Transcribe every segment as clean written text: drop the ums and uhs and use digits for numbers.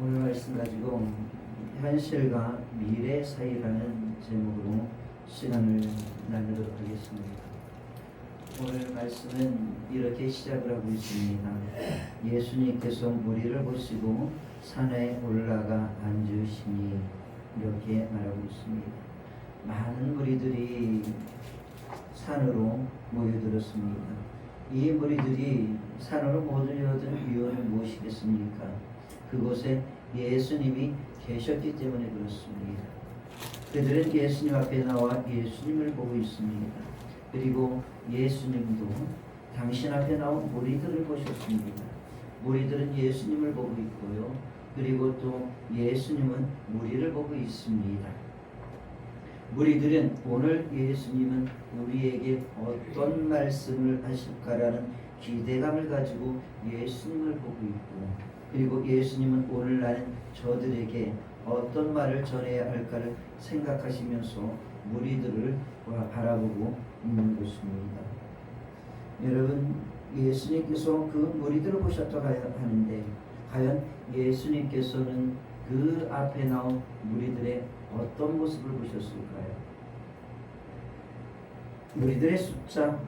오늘 말씀 가지고 현실과 미래 사이라는 제목으로 시간을 나누도록 하겠습니다. 오늘 말씀은 이렇게 시작을 하고 있습니다. 예수님께서 무리를 보시고 산에 올라가 앉으시니 이렇게 말하고 있습니다. 많은 무리들이 산으로 모여들었습니다. 이 무리들이 산으로 모여든 이유는 무엇이겠습니까? 그곳에 예수님이 계셨기 때문에 그렇습니다. 그들은 예수님 앞에 나와 예수님을 보고 있습니다. 그리고 예수님도 당신 앞에 나온 무리들을 보셨습니다. 무리들은 예수님을 보고 있고요. 그리고 또 예수님은 무리를 보고 있습니다. 무리들은 오늘 예수님은 우리에게 어떤 말씀을 하실까라는 기대감을 가지고 예수님을 보고 있고, 그리고 예수님은 오늘 나는 저들에게 어떤 말을 전해야 할까를 생각하시면서 무리들을 바라보고 있는 것입니다. 여러분, 예수님께서 그 무리들을 보셨다고 하는데 과연 예수님께서는 그 앞에 나온 무리들의 어떤 모습을 보셨을까요? 무리들의 숫자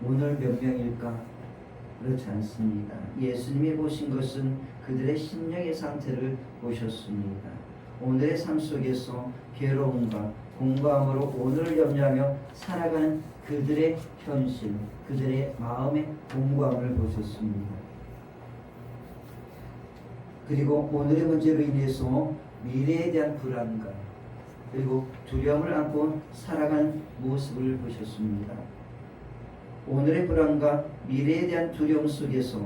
오늘 몇 명일까? 그렇지 않습니다. 예수님이 보신 것은 그들의 심령의 상태를 보셨습니다. 오늘의 삶 속에서 괴로움과 공감으로 오늘을 염려하며 살아가는 그들의 현실, 그들의 마음의 공감을 보셨습니다. 그리고 오늘의 문제로 인해서 미래에 대한 불안감, 그리고 두려움을 안고 살아가는 모습을 보셨습니다. 오늘의 불안과 미래에 대한 두려움 속에서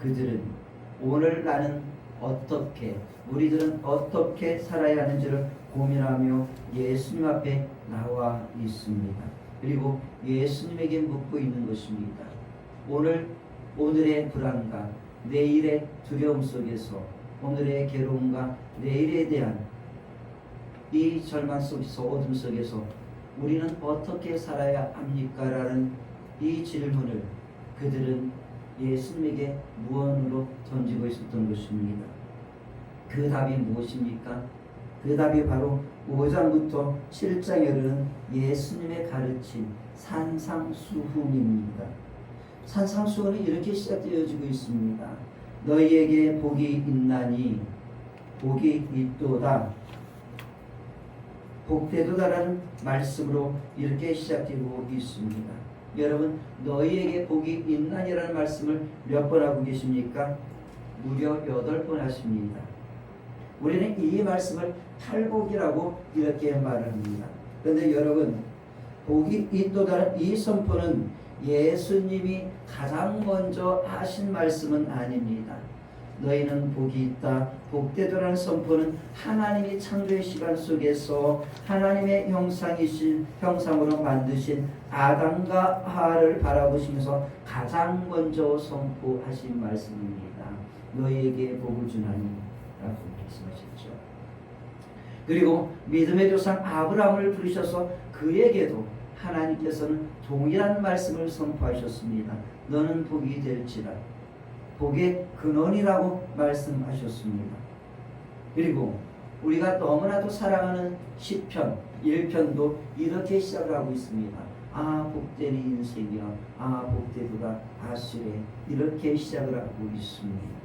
그들은 오늘 나는 어떻게, 우리들은 어떻게 살아야 하는지를 고민하며 예수님 앞에 나와 있습니다. 그리고 예수님에게 묻고 있는 것입니다. 오늘의 불안과 내일의 두려움 속에서, 오늘의 괴로움과 내일에 대한 이 절망 속에서, 어둠 속에서 우리는 어떻게 살아야 합니까? 라는 이 질문을 그들은 예수님에게 무언으로 던지고 있었던 것입니다. 그 답이 무엇입니까? 그 답이 바로 5장부터 7장에 이르는 예수님의 가르침 산상수훈입니다. 산상수훈은 이렇게 시작되어지고 있습니다. 너희에게 복이 있나니 복이 있도다, 복되도다라는 말씀으로 이렇게 시작되고 있습니다. 여러분, 너희에게 복이 있나니라는 말씀을 몇 번 하고 계십니까? 무려 8번 하십니다. 우리는 이 말씀을 팔복이라고 이렇게 말을 합니다. 그런데 여러분, 복이 있도다는 이 선포는 예수님이 가장 먼저 하신 말씀은 아닙니다. 너희는 복이 있다, 복되도라는 선포는 하나님이 창조의 시간 속에서 하나님의 형상으로 만드신 아담과 하와를 바라보시면서 가장 먼저 선포하신 말씀입니다. 너희에게 복을 주나니 라고 말씀하셨죠. 그리고 믿음의 조상 아브라함을 부르셔서 그에게도 하나님께서는 동일한 말씀을 선포하셨습니다. 너는 복이 될지라, 복의 근원이라고 말씀하셨습니다. 그리고 우리가 너무나도 사랑하는 시편 1편도 이렇게 시작을 하고 있습니다. 아 복된 인생이여, 아 복되도다 아수레, 이렇게 시작을 하고 있습니다.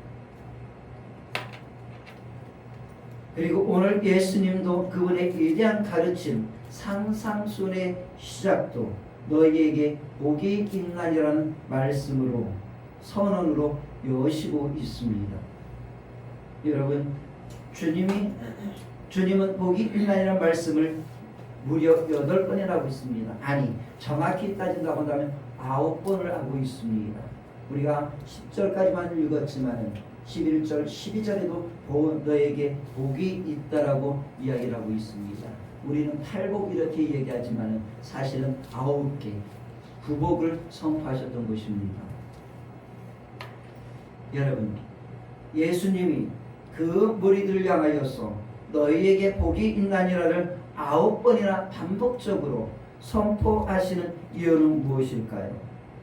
그리고 오늘 예수님도 그분의 위대한 가르침 상상순의 시작도 너희에게 복이 있나니라는 말씀으로, 선언으로 여시고 있습니다. 여러분, 주님은 복이 있나니라는 말씀을 무려 8번이나 하고 있습니다. 아니, 정확히 따진다고 한다면 9번을 하고 있습니다. 우리가 10절까지만 읽었지만 11절, 12절에도 너에게 복이 있다라고 이야기를 하고 있습니다. 우리는 8복 이렇게 얘기하지만 사실은 9개, 9복을 선포하셨던 것입니다. 여러분, 예수님이 그 무리들을 향하여서 너희에게 복이 있나니라를 9번이나 반복적으로 선포하시는 이유는 무엇일까요?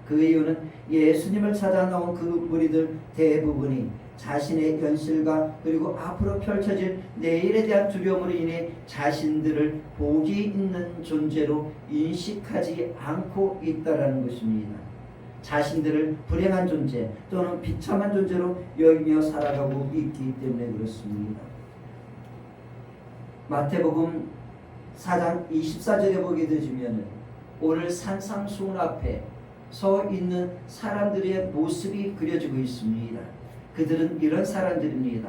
그 이유는 예수님을 찾아 나온 그 무리들 대부분이 자신의 현실과 그리고 앞으로 펼쳐질 내일에 대한 두려움으로 인해 자신들을 복이 있는 존재로 인식하지 않고 있다는 것입니다. 자신들을 불행한 존재 또는 비참한 존재로 여기며 살아가고 있기 때문에 그렇습니다. 마태복음 4장 24절에 보게 되시면 오늘 산상수훈 앞에 서 있는 사람들의 모습이 그려지고 있습니다. 그들은 이런 사람들입니다.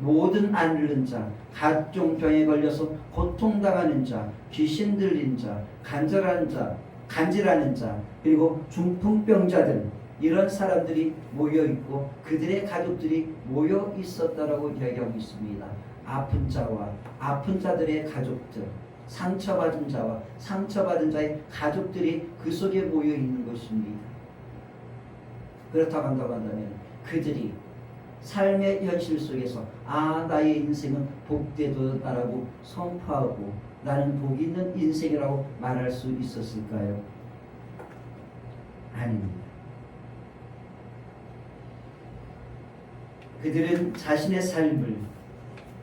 모든 앓는 자, 각종 병에 걸려서 고통당하는 자, 귀신 들린 자, 간질하는 자, 그리고 중풍병자들, 이런 사람들이 모여 있고 그들의 가족들이 모여 있었다라고 이야기하고 있습니다. 아픈 자와 아픈 자들의 가족들, 상처받은 자와 상처받은 자의 가족들이 그 속에 모여 있는 것입니다. 그렇다고 한다면 그들이 삶의 현실 속에서 나의 인생은 복되도다라고 선포하고 나는 복 있는 인생이라고 말할 수 있었을까요? 아닙니다. 그들은 자신의 삶을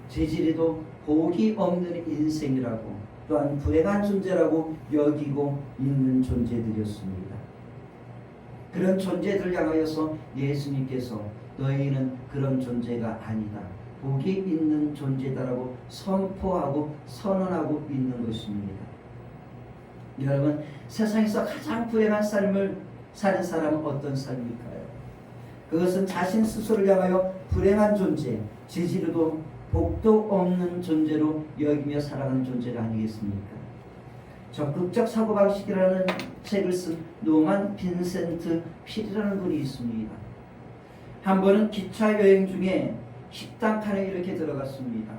제지리도 복이 없는 인생이라고 또한 불행한 존재라고 여기고 있는 존재들이었습니다. 그런 존재들을 향하여서 예수님께서 너희는 그런 존재가 아니다, 복이 있는 존재다라고 선포하고 선언하고 있는 것입니다. 여러분, 세상에서 가장 불행한 삶을 사는 사람은 어떤 삶일까요? 그것은 자신 스스로를 향하여 불행한 존재, 지지로도 복도 없는 존재로 여기며 살아가는 존재가 아니겠습니까? 적극적 사고방식이라는 책을 쓴 노만 빈센트 필이라는 분이 있습니다. 한 번은 기차 여행 중에 식당 칸에 이렇게 들어갔습니다.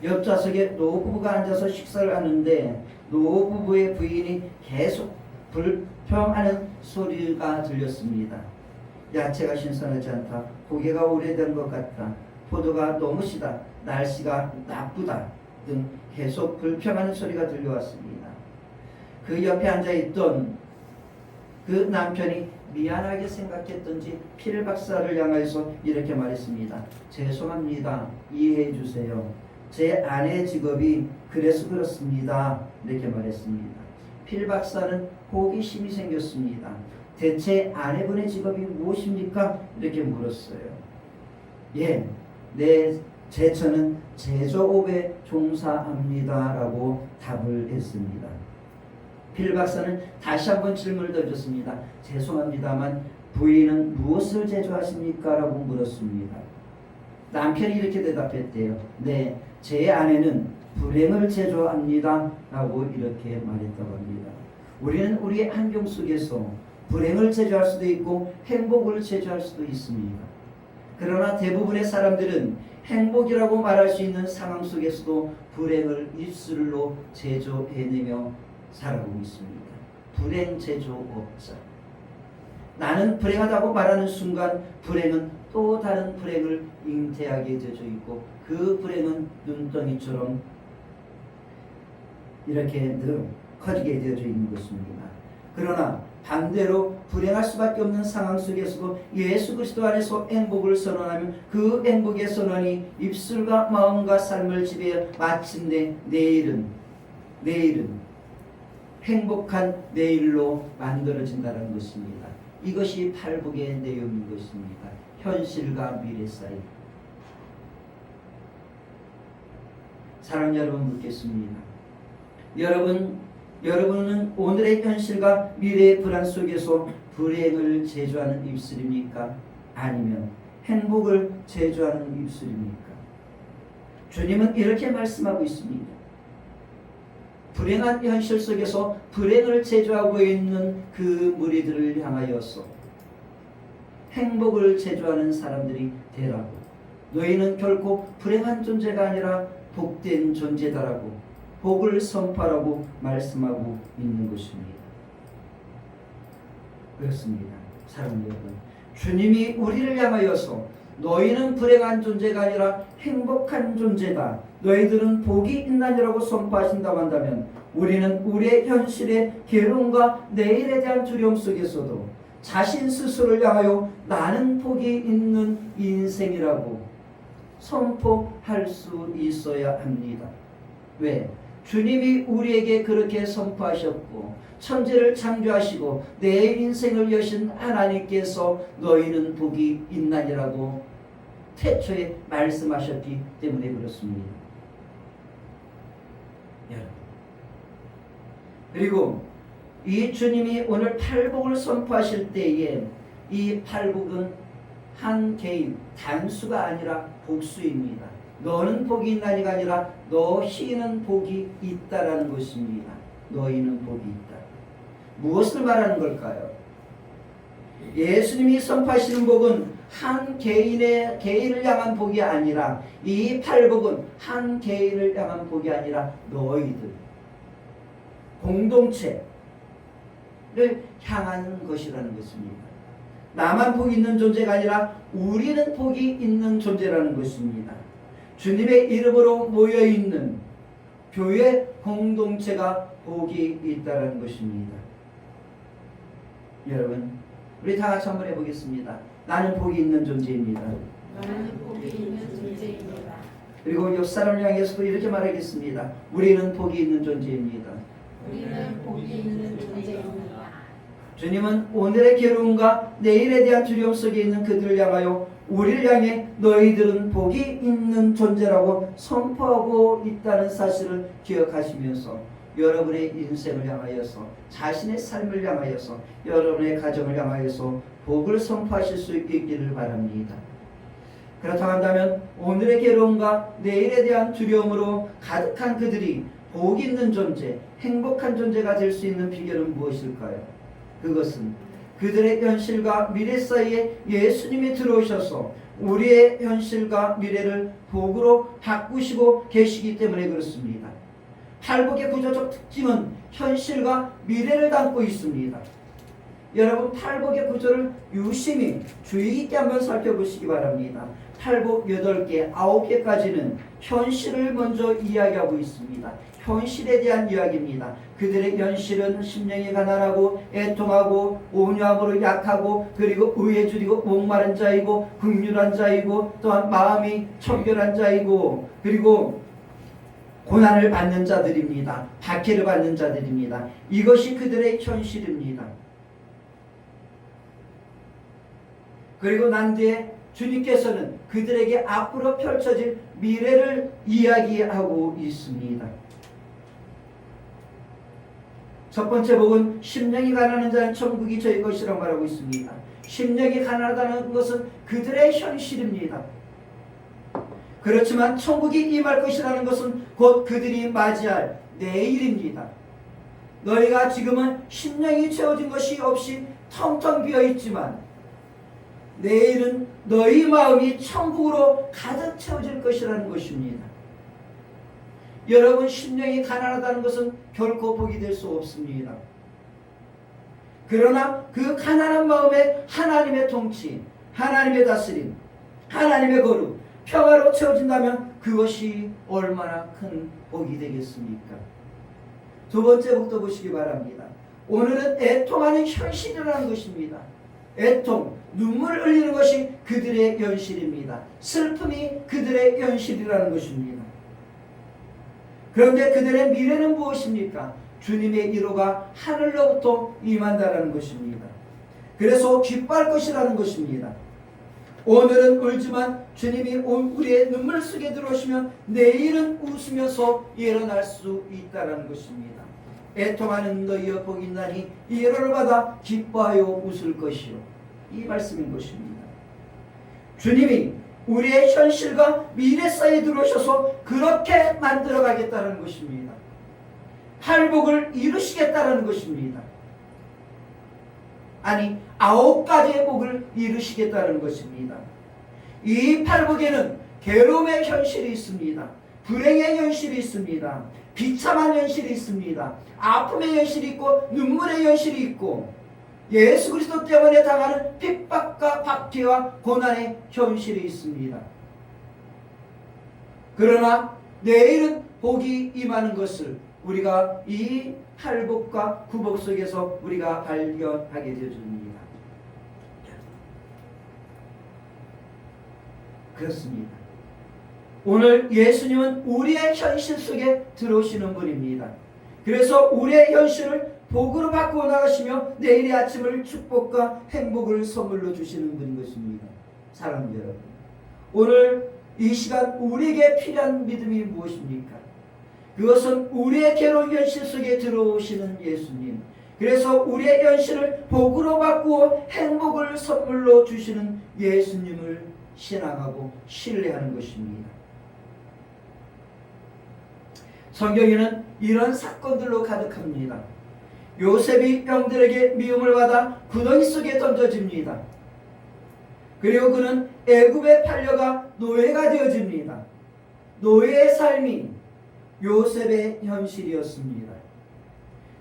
옆좌석에 노부부가 앉아서 식사를 하는데 노부부의 부인이 계속 불평하는 소리가 들렸습니다. 야채가 신선하지 않다, 고기가 오래된 것 같다, 포도가 너무 시다, 날씨가 나쁘다 등 계속 불평하는 소리가 들려왔습니다. 그 옆에 앉아있던 그 남편이 미안하게 생각했던지 필 박사를 향해서 이렇게 말했습니다. 죄송합니다. 이해해 주세요. 제 아내 직업이 그래서 그렇습니다. 이렇게 말했습니다. 필 박사는 호기심이 생겼습니다. 대체 아내분의 직업이 무엇입니까? 이렇게 물었어요. 예, 내 제처는 제조업에 종사합니다 라고 답을 했습니다. 필 박사는 다시 한번 질문을 던졌습니다. 죄송합니다만 부인은 무엇을 제조하십니까? 라고 물었습니다. 남편이 이렇게 대답했대요. 네, 제 아내는 불행을 제조합니다 라고 이렇게 말했다고 합니다. 우리는 우리의 환경 속에서 불행을 제조할 수도 있고 행복을 제조할 수도 있습니다. 그러나 대부분의 사람들은 행복이라고 말할 수 있는 상황 속에서도 불행을 입술로 제조해내며 살아가고 있습니다. 불행 제조업자. 나는 불행하다고 말하는 순간 불행은 또 다른 불행을 잉태하게 되어져 있고 그 불행은 눈덩이처럼 이렇게 늘 커지게 되어져 있는 것입니다. 그러나 반대로 불행할 수밖에 없는 상황 속에서도 예수 그리스도 안에서 행복을 선언하면 그 행복의 선언이 입술과 마음과 삶을 지배해 마침내 내일은 행복한 내일로 만들어진다는 것입니다. 이것이 팔복의 내용인 것입니다. 현실과 미래 사이. 사랑하는 여러분, 묻겠습니다. 여러분은 오늘의 현실과 미래의 불안 속에서 불행을 제조하는 입술입니까? 아니면 행복을 제조하는 입술입니까? 주님은 이렇게 말씀하고 있습니다. 불행한 현실 속에서 불행을 제조하고 있는 그 무리들을 향하여서 행복을 제조하는 사람들이 되라고, 너희는 결코 불행한 존재가 아니라 복된 존재다라고 복을 선포하라고 말씀하고 있는 것입니다. 그렇습니다. 사랑하는 여러분, 주님이 우리를 향하여서 너희는 불행한 존재가 아니라 행복한 존재다, 너희들은 복이 있나니라고 선포하신다고 한다면 우리는 우리의 현실의 괴로움과 내일에 대한 두려움 속에서도 자신 스스로를 향하여 나는 복이 있는 인생이라고 선포할 수 있어야 합니다. 왜? 주님이 우리에게 그렇게 선포하셨고 천지를 창조하시고 내 인생을 여신 하나님께서 너희는 복이 있나니라고 태초에 말씀하셨기 때문에 그렇습니다. 그리고 이 주님이 오늘 팔복을 선포하실 때에 이 팔복은 한 개인, 단수가 아니라 복수입니다. 너는 복이 있나니가 아니라 너희는 복이 있다라는 것입니다. 너희는 복이 있다. 무엇을 말하는 걸까요? 예수님이 선포하시는 복은 한 개인을 향한 복이 아니라 이 팔복은 한 개인을 향한 복이 아니라 너희들 공동체를 향한 것이라는 것입니다. 나만 복이 있는 존재가 아니라 우리는 복이 있는 존재라는 것입니다. 주님의 이름으로 모여있는 교회 공동체가 복이 있다는 것입니다. 여러분, 우리 다 같이 한번 해보겠습니다. 나는 복이 있는 존재입니다. 나는 복이 있는 존재입니다. 그리고 옆 사람을 향해서도 이렇게 말하겠습니다. 우리는 복이 있는 존재입니다. 우리는 복이 있는 존재입니다. 주님은 오늘의 괴로움과 내일에 대한 두려움 속에 있는 그들을 향하여 우리를 향해 너희들은 복이 있는 존재라고 선포하고 있다는 사실을 기억하시면서 여러분의 인생을 향하여서 자신의 삶을 향하여서 여러분의 가정을 향하여서 복을 선포하실 수 있기를 바랍니다. 그렇다고 한다면 오늘의 괴로움과 내일에 대한 두려움으로 가득한 그들이 복 있는 존재, 행복한 존재가 될 수 있는 비결은 무엇일까요? 그것은 그들의 현실과 미래 사이에 예수님이 들어오셔서 우리의 현실과 미래를 복으로 바꾸시고 계시기 때문에 그렇습니다. 팔복의 구조적 특징은 현실과 미래를 담고 있습니다. 여러분, 팔복의 구조를 유심히 주의 깊게 한번 살펴보시기 바랍니다. 팔복 8개, 9개까지는 현실을 먼저 이야기하고 있습니다. 현실에 대한 이야기입니다. 그들의 현실은 심령이 가난하고 애통하고 온유함으로 약하고 그리고 의에 줄이고 목마른 자이고 긍휼한 자이고 또한 마음이 청결한 자이고 그리고 고난을 받는 자들입니다. 박해를 받는 자들입니다. 이것이 그들의 현실입니다. 그리고 난 뒤에 주님께서는 그들에게 앞으로 펼쳐질 미래를 이야기하고 있습니다. 첫 번째 복은 심령이 가난한 자는 천국이 저희 것이라고 말하고 있습니다. 심령이 가난하다는 것은 그들의 현실입니다. 그렇지만 천국이 임할 것이라는 것은 곧 그들이 맞이할 내일입니다. 너희가 지금은 심령이 채워진 것이 없이 텅텅 비어있지만 내일은 너희 마음이 천국으로 가득 채워질 것이라는 것입니다. 여러분, 심령이 가난하다는 것은 결코 복이 될 수 없습니다. 그러나 그 가난한 마음에 하나님의 통치, 하나님의 다스림, 하나님의 거룩, 평화로 채워진다면 그것이 얼마나 큰 복이 되겠습니까? 두 번째 복도 보시기 바랍니다. 오늘은 애통하는 현실이라는 것입니다. 애통, 눈물을 흘리는 것이 그들의 현실입니다. 슬픔이 그들의 현실이라는 것입니다. 그런데 그들의 미래는 무엇입니까? 주님의 위로가 하늘로부터 임한다는 것입니다. 그래서 기뻐할 것이라는 것입니다. 오늘은 울지만 주님이 우리의 눈물 속에 들어오시면 내일은 웃으면서 일어날 수 있다는 것입니다. 애통하는 너희여 복이 있나니 위로를 받아 기뻐하여 웃을 것이요. 이 말씀인 것입니다. 주님이 우리의 현실과 미래 사이에 들어오셔서 그렇게 만들어 가겠다는 것입니다. 팔복을 이루시겠다는 것입니다. 아니, 9가지의 복을 이루시겠다는 것입니다. 이 팔복에는 괴로움의 현실이 있습니다. 불행의 현실이 있습니다. 비참한 현실이 있습니다. 아픔의 현실이 있고 눈물의 현실이 있고 예수 그리스도 때문에 당하는 핍박과 박해와 고난의 현실이 있습니다. 그러나 내일은 복이 임하는 것을 우리가 이 팔복과 구복 속에서 우리가 발견하게 되어줍니다. 그렇습니다. 오늘 예수님은 우리의 현실 속에 들어오시는 분입니다. 그래서 우리의 현실을 복으로 바꾸어 나가시며 내일의 아침을 축복과 행복을 선물로 주시는 분인 것입니다. 사랑하는 여러분, 오늘 이 시간 우리에게 필요한 믿음이 무엇입니까? 그것은 우리의 괴로운 현실 속에 들어오시는 예수님, 그래서 우리의 현실을 복으로 바꾸어 행복을 선물로 주시는 예수님을 신앙하고 신뢰하는 것입니다. 성경에는 이런 사건들로 가득합니다. 요셉이 형들에게 미움을 받아 구덩이 속에 던져집니다. 그리고 그는 애굽에 팔려가 노예가 되어집니다. 노예의 삶이 요셉의 현실이었습니다.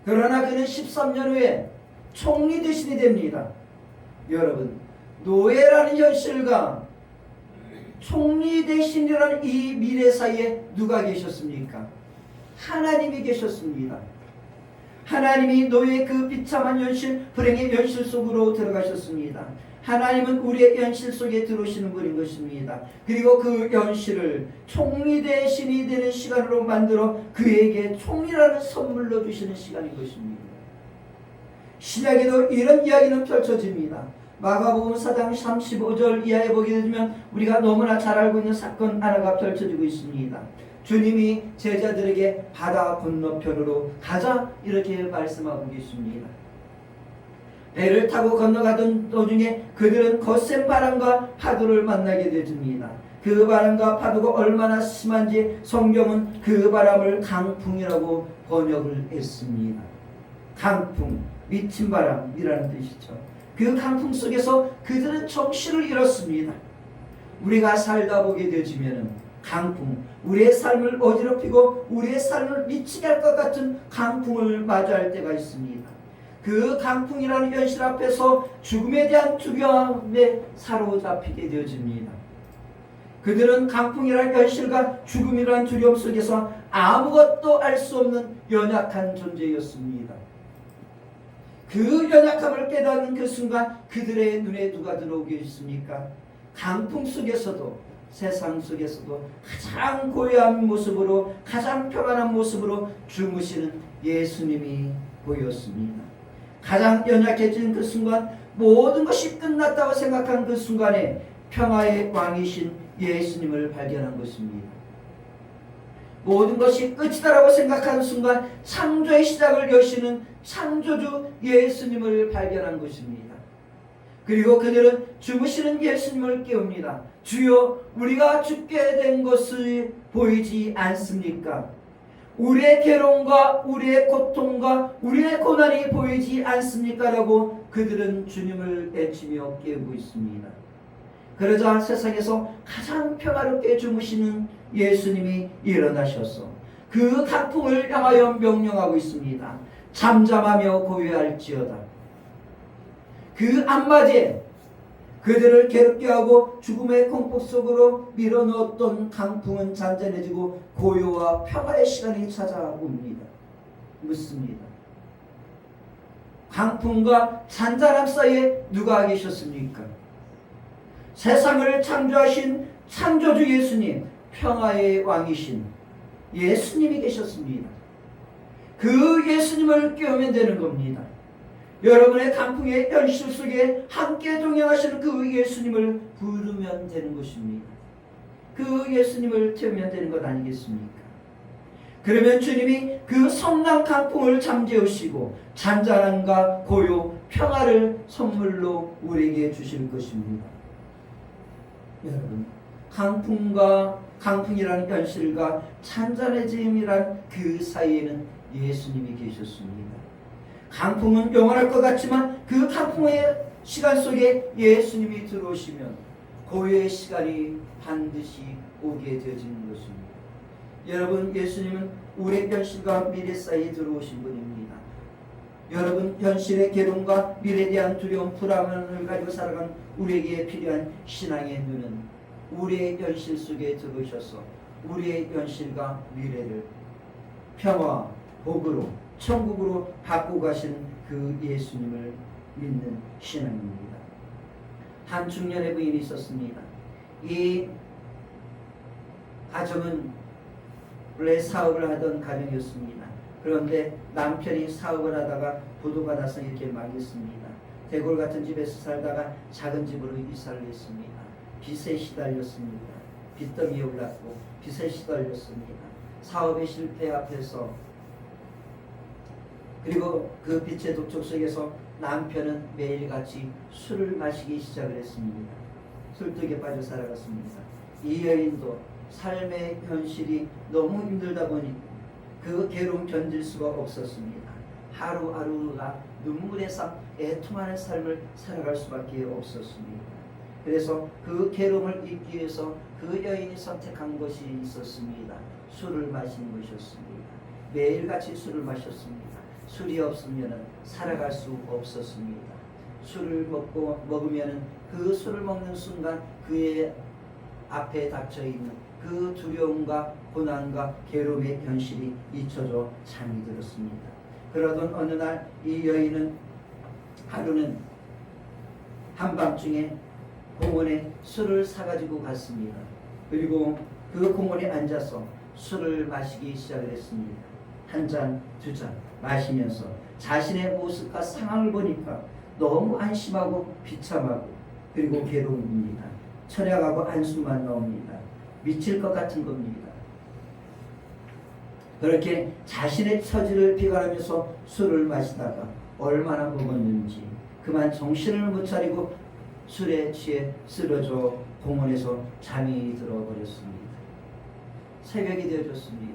그러나 그는 13년 후에 총리 대신이 됩니다. 여러분, 노예라는 현실과 총리 대신이라는 이 미래 사이에 누가 계셨습니까? 하나님이 계셨습니다. 하나님이 노예의 그 비참한 현실, 불행의 현실 속으로 들어가셨습니다. 하나님은 우리의 현실 속에 들어오시는 분인 것입니다. 그리고 그 현실을 총리 대신이 되는 시간으로 만들어 그에게 총리라는 선물로 주시는 시간인 것입니다. 신약에도 이런 이야기는 펼쳐집니다. 마가복음 4장 35절 이하에 보게 되면 우리가 너무나 잘 알고 있는 사건 하나가 펼쳐지고 있습니다. 주님이 제자들에게 바다 건너편으로 가자 이렇게 말씀하고 계십니다. 배를 타고 건너가던 도중에 그들은 거센 바람과 파도를 만나게 되집니다. 그 바람과 파도가 얼마나 심한지 성경은 그 바람을 강풍이라고 번역을 했습니다. 강풍, 미친 바람이라는 뜻이죠. 그 강풍 속에서 그들은 정신을 잃었습니다. 우리가 살다 보게 되지면은 강풍, 우리의 삶을 어지럽히고 우리의 삶을 미치게 할 것 같은 강풍을 맞이할 때가 있습니다. 그 강풍이라는 현실 앞에서 죽음에 대한 두려움에 사로잡히게 되어집니다. 그들은 강풍이라는 현실과 죽음이라는 두려움 속에서 아무것도 알 수 없는 연약한 존재였습니다. 그 연약함을 깨닫는 그 순간 그들의 눈에 누가 들어오게 있습니까? 강풍 속에서도 세상 속에서도 가장 고요한 모습으로 가장 평안한 모습으로 주무시는 예수님이 보였습니다. 가장 연약해진 그 순간 모든 것이 끝났다고 생각한 그 순간에 평화의 왕이신 예수님을 발견한 것입니다. 모든 것이 끝이다라고 생각하는 순간 창조의 시작을 여시는 창조주 예수님을 발견한 것입니다. 그리고 그들은 주무시는 예수님을 깨웁니다. 주여, 우리가 죽게 된 것을 보이지 않습니까? 우리의 괴로움과 우리의 고통과 우리의 고난이 보이지 않습니까? 라고 그들은 주님을 외치며 깨우고 있습니다. 그러자 세상에서 가장 평화롭게 주무시는 예수님이 일어나셔서 그 강풍을 향하여 명령하고 있습니다. 잠잠하며 고요할지어다. 그 한마디에 그들을 괴롭게 하고 죽음의 공포 속으로 밀어넣었던 강풍은 잔잔해지고 고요와 평화의 시간이 찾아옵니다. 묻습니다. 강풍과 잔잔함 사이에 누가 계셨습니까? 세상을 창조하신 창조주 예수님, 평화의 왕이신 예수님이 계셨습니다. 그 예수님을 깨우면 되는 겁니다. 여러분의 강풍의 현실 속에 함께 동행하시는 그 예수님을 부르면 되는 것입니다. 그 예수님을 태우면 되는 것 아니겠습니까? 그러면 주님이 그 성난 강풍을 잠재우시고 잔잔함과 고요, 평화를 선물로 우리에게 주실 것입니다. 여러분, 강풍이라는 현실과 잔잔해짐이란 그 사이에는 예수님이 계셨습니다. 강풍은 영원할 것 같지만 그 강풍의 시간 속에 예수님이 들어오시면 고요의 시간이 반드시 오게 되어지는 것입니다. 여러분, 예수님은 우리의 현실과 미래 사이에 들어오신 분입니다. 여러분, 현실의 괴로움과 미래에 대한 두려움, 불안을 가지고 살아가는 우리에게 필요한 신앙의 눈은 우리의 현실 속에 들어오셔서 우리의 현실과 미래를 평화, 복으로, 천국으로 바꾸고 가신 그 예수님을 믿는 신앙입니다. 한 중년의 부인이 있었습니다. 이 가정은 원래 사업을 하던 가정이었습니다. 그런데 남편이 사업을 하다가 부도가 나서 이렇게 망했습니다. 대골 같은 집에서 살다가 작은 집으로 이사를 했습니다. 빚에 시달렸습니다. 빚더미에 올랐고 빚에 시달렸습니다. 사업의 실패 앞에서 그리고 그 빚의 독촉 속에서 남편은 매일같이 술을 마시기 시작을 했습니다. 술독에 빠져 살아갔습니다. 이 여인도 삶의 현실이 너무 힘들다 보니 그 괴로움 견딜 수가 없었습니다. 하루하루가 눈물의 삶, 애통하는 삶을 살아갈 수밖에 없었습니다. 그래서 그 괴로움을 잊기 위해서 그 여인이 선택한 것이 있었습니다. 술을 마시는 것이었습니다. 매일같이 술을 마셨습니다. 술이 없으면 살아갈 수 없었습니다. 술을 먹으면 그 술을 먹는 순간 그의 앞에 닥쳐있는 그 두려움과 고난과 괴로움의 현실이 잊혀져 잠이 들었습니다. 그러던 어느 날 이 여인은 하루는 한밤중에 공원에 술을 사가지고 갔습니다. 그리고 그 공원에 앉아서 술을 마시기 시작을 했습니다. 한 잔, 두 잔 마시면서 자신의 모습과 상황을 보니까 너무 안심하고 비참하고 그리고 괴로움입니다. 철야하고 안수만 나옵니다. 미칠 것 같은 겁니다. 그렇게 자신의 처지를 비관하면서 술을 마시다가 얼마나 먹었는지 그만 정신을 못 차리고 술에 취해 쓰러져 공원에서 잠이 들어버렸습니다. 새벽이 되어졌습니다.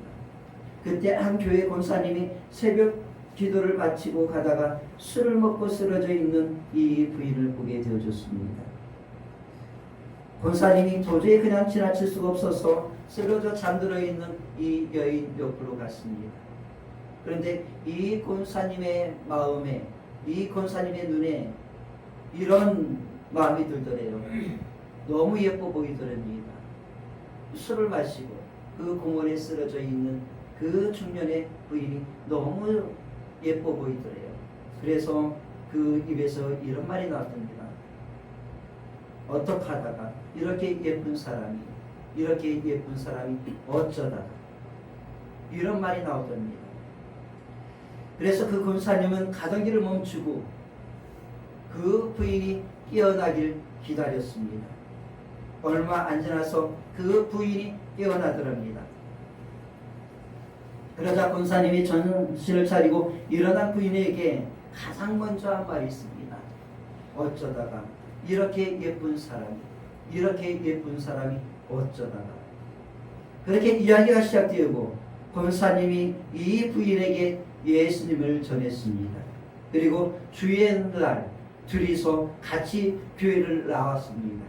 그때 한 교회 권사님이 새벽 기도를 마치고 가다가 술을 먹고 쓰러져 있는 이 부인을 보게 되어졌습니다. 권사님이 도저히 그냥 지나칠 수가 없어서 쓰러져 잠들어 있는 이 여인 옆으로 갔습니다. 그런데 이 권사님의 마음에, 이 권사님의 눈에 이런 마음이 들더래요. 너무 예뻐 보이더랍니다. 술을 마시고 그 공원에 쓰러져 있는 그 중년의 부인이 너무 예뻐 보이더래요. 그래서 그 입에서 이런 말이 나왔답니다. 어떻게 하다가 이렇게 예쁜 사람이 어쩌다가 이런 말이 나오답니다. 그래서 그 권사님은 가던 길을 멈추고 그 부인이 깨어나길 기다렸습니다. 얼마 안 지나서 그 부인이 깨어나더랍니다. 그러자 권사님이 정신을 차리고 일어난 부인에게 가장 먼저 한 말이 있습니다. 어쩌다가 이렇게 예쁜 사람이 어쩌다가 그렇게 이야기가 시작되고 권사님이 이 부인에게 예수님을 전했습니다. 그리고 주의 날 둘이서 같이 교회를 나왔습니다.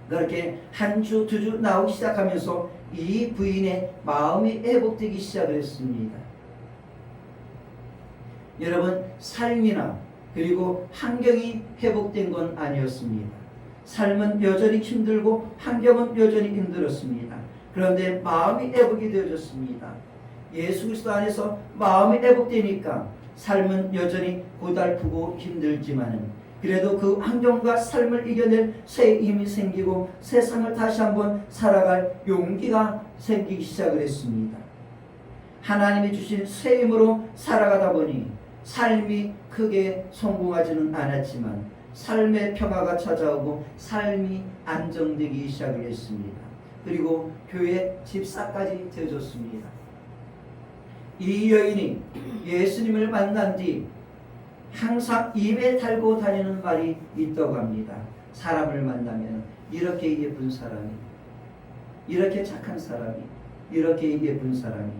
그렇게 한 주, 두 주 나오기 시작하면서 이 부인의 마음이 회복되기 시작을 했습니다. 여러분, 삶이나 그리고 환경이 회복된 건 아니었습니다. 삶은 여전히 힘들고 환경은 여전히 힘들었습니다. 그런데 마음이 회복이 되어졌습니다. 예수 그리스도 안에서 마음이 회복되니까 삶은 여전히 고달프고 힘들지만은 그래도 그 환경과 삶을 이겨낼 새 힘이 생기고 세상을 다시 한번 살아갈 용기가 생기기 시작을 했습니다. 하나님이 주신 새 힘으로 살아가다 보니 삶이 크게 성공하지는 않았지만 삶의 평화가 찾아오고 삶이 안정되기 시작을 했습니다. 그리고 교회 집사까지 되어졌습니다. 이 여인이 예수님을 만난 뒤 항상 입에 달고 다니는 말이 있다고 합니다. 사람을 만나면 이렇게 예쁜 사람이, 이렇게 착한 사람이, 이렇게 예쁜 사람이,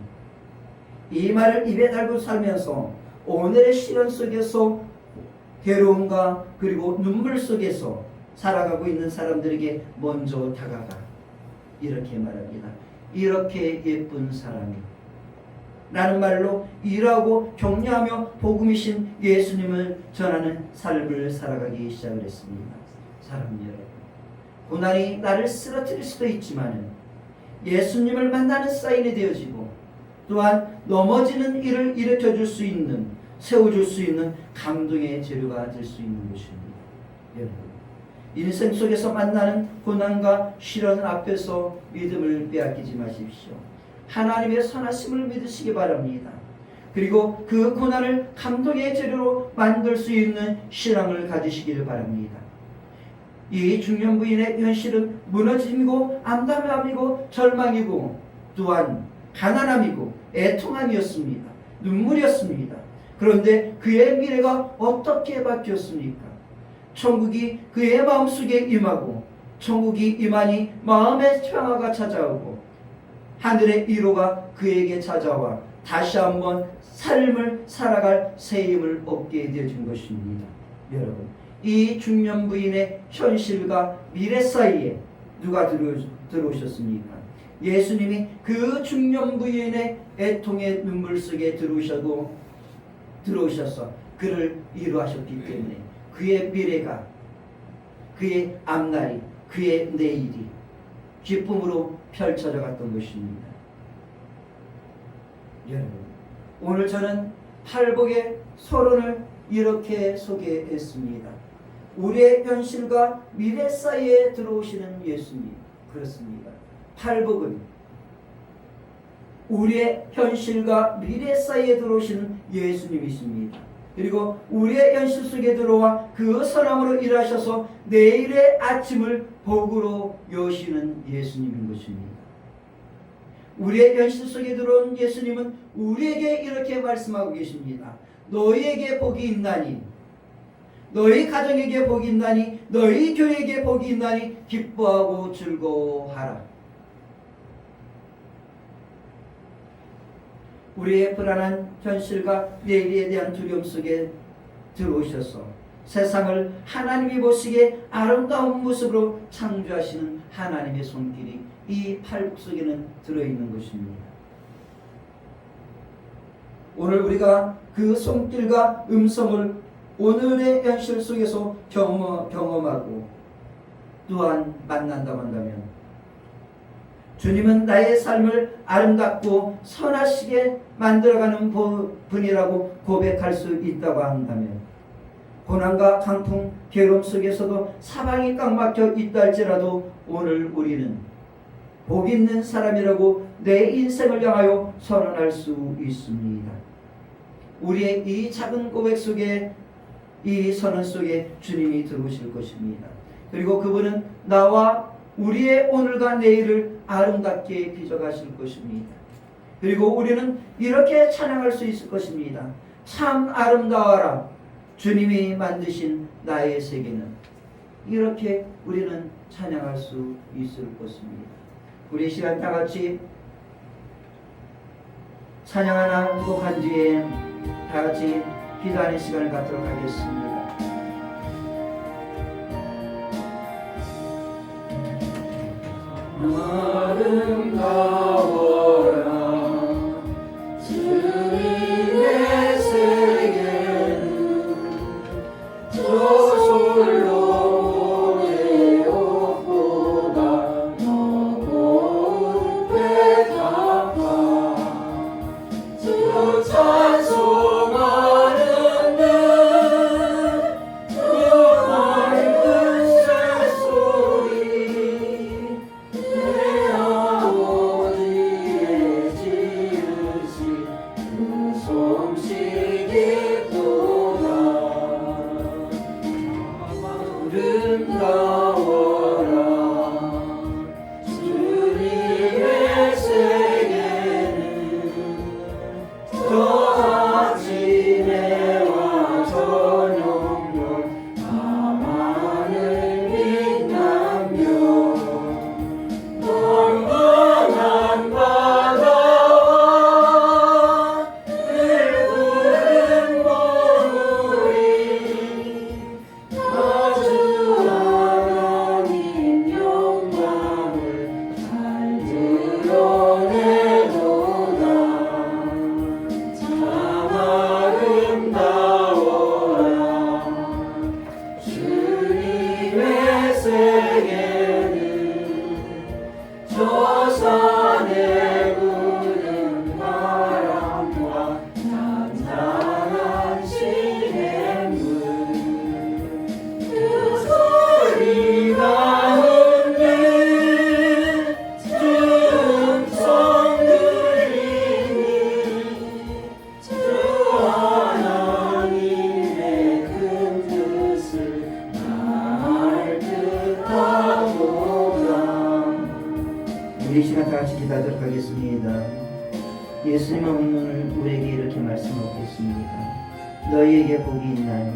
이 말을 입에 달고 살면서 오늘의 시련 속에서 괴로움과 그리고 눈물 속에서 살아가고 있는 사람들에게 먼저 다가가 이렇게 말합니다. 이렇게 예쁜 사람이 라는 말로 일하고 격려하며 복음이신 예수님을 전하는 삶을 살아가기 시작을 했습니다. 사랑하는 여러분, 고난이 나를 쓰러뜨릴 수도 있지만 예수님을 만나는 사인이 되어지고 또한 넘어지는 일을 일으켜줄 수 있는, 세워줄 수 있는 감동의 재료가 될 수 있는 것입니다. 여러분, 인생 속에서 만나는 고난과 시련 앞에서 믿음을 빼앗기지 마십시오. 하나님의 선하심을 믿으시기 바랍니다. 그리고 그 고난을 감동의 재료로 만들 수 있는 신앙을 가지시길 바랍니다. 이 중년 부인의 현실은 무너짐이고 암담함이고 절망이고 또한 가난함이고 애통함이었습니다. 눈물이었습니다. 그런데 그의 미래가 어떻게 바뀌었습니까? 천국이 그의 마음속에 임하고 천국이 임하니 마음의 평화가 찾아오고 하늘의 위로가 그에게 찾아와 다시 한번 삶을 살아갈 새 힘을 얻게 되어준 것입니다. 여러분, 이 중년 부인의 현실과 미래 사이에 누가 들어오셨습니까? 예수님이 그 중년 부인의 애통의 눈물 속에 들어오셔서 그를 위로하셨기 때문에 그의 미래가, 그의 앞날이, 그의 내일이 기쁨으로 펼쳐져 갔던 것입니다. 여러분, 오늘 저는 팔복의 서론을 이렇게 소개했습니다. 우리의 현실과 미래 사이에 들어오시는 예수님. 그렇습니다. 팔복은 우리의 현실과 미래 사이에 들어오시는 예수님이십니다. 그리고 우리의 현실 속에 들어와 그 선함으로 일하셔서 내일의 아침을 복으로 여시는 예수님인 것입니다. 우리의 현실 속에 들어온 예수님은 우리에게 이렇게 말씀하고 계십니다. 너희에게 복이 있나니, 너희 가정에게 복이 있나니, 너희 교회에게 복이 있나니 기뻐하고 즐거워하라. 우리의 불안한 현실과 내일에 대한 두려움 속에 들어오셔서 세상을 하나님이 보시기에 아름다운 모습으로 창조하시는 하나님의 손길이 이 팔복 속에는 들어있는 것입니다. 오늘 우리가 그 손길과 음성을 오늘의 현실 속에서 경험하고 또한 만난다고 한다면 주님은 나의 삶을 아름답고 선하시게 만들어가는 분이라고 고백할 수 있다고 한다면 고난과 강풍, 괴로움 속에서도 사방이 꽉 막혀 있다 할지라도 오늘 우리는 복 있는 사람이라고 내 인생을 향하여 선언할 수 있습니다. 우리의 이 작은 고백 속에, 이 선언 속에 주님이 들어오실 것입니다. 그리고 그분은 나와 우리의 오늘과 내일을 아름답게 빚어가실 것입니다. 그리고 우리는 이렇게 찬양할 수 있을 것입니다. 참 아름다워라 주님이 만드신 나의 세계는. 이렇게 우리는 찬양할 수 있을 것입니다. 우리 시간 다 같이 찬양 하나 곡한 뒤에 다 같이 기도하는 시간을 갖도록 하겠습니다. 아름다워라 주님의 세계는 저솔로 내어보다 너무 배타파 주 찬송하는 듯 맑은 새소리 그 소리 우리 시간 다 같이 기도하도록 하겠습니다. 예수님은 오늘 우리에게 이렇게 말씀하고 있습니다. 너희에게 복이 있나니.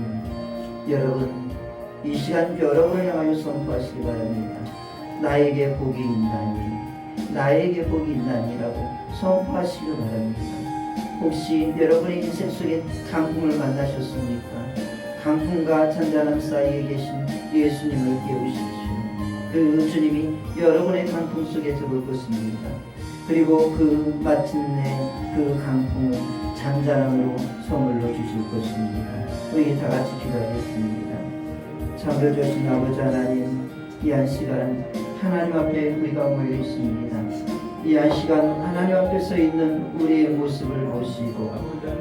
여러분, 이 시간 여러분을 향하여 선포하시기 바랍니다. 나에게 복이 있나니, 나에게 복이 있나니라고 선포하시기 바랍니다. 혹시 여러분의 인생 속에 강풍을 만나셨습니까? 강풍과 잔잔함 사이에 계신 예수님을 깨우십시오. 그 주님이 여러분의 강풍 속에 들어올 것입니다. 그리고 그 마침내 그 강풍을 잔잔함으로 선물로 주실 것입니다. 우리 다 같이 기도하겠습니다. 참으로 주신 아버지 하나님, 이 한 시간 하나님 앞에 우리가 모여 있습니다. 이 한 시간 하나님 앞에 서 있는 우리의 모습을 보시고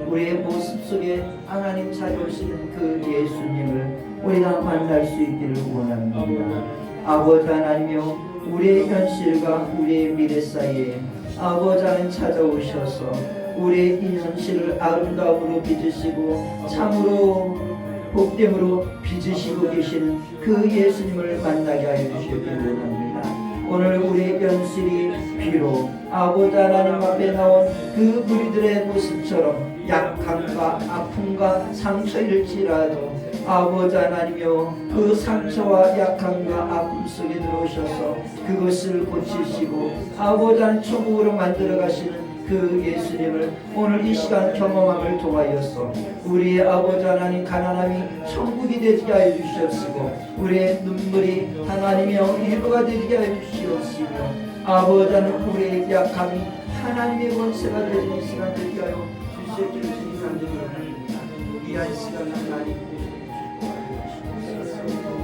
우리의 모습 속에 하나님 찾아오시는 그 예수님을 우리가 만날 수 있기를 원합니다. 아버지 하나님이여, 우리의 현실과 우리의 미래 사이에 아버지 하나님 찾아오셔서 우리의 이 현실을 아름다움으로 빚으시고 참으로 복됨으로 빚으시고 계시는 그 예수님을 만나게 하여 주시기를 원합니다. 오늘 우리의 현실이 비록 아버지 하나님 앞에 나온 그 무리들의 모습처럼 약함과 아픔과 상처일지라도 아버지 하나님이여, 그 상처와 약함과 아픔 속에 들어오셔서 그것을 고치시고 아버지 하나님 천국으로 만들어 가시는 그 예수님을 오늘 이 시간 경험함을 통하여서 우리의 아버지 하나님 가난함이 천국이 되게 하여 주시옵시고 우리의 눈물이 하나님이여 위로가 되게 하여 주시옵시고 아버지 하나님 우리의 약함이 하나님의 권세가 되는 시간 되게 하여 주시옵기를 주님 감사드립니다. 이 한 시간 하나님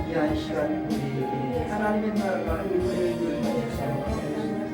이 한 시간 우리에게 하나님의 나라가 은혜를 주시옵소서.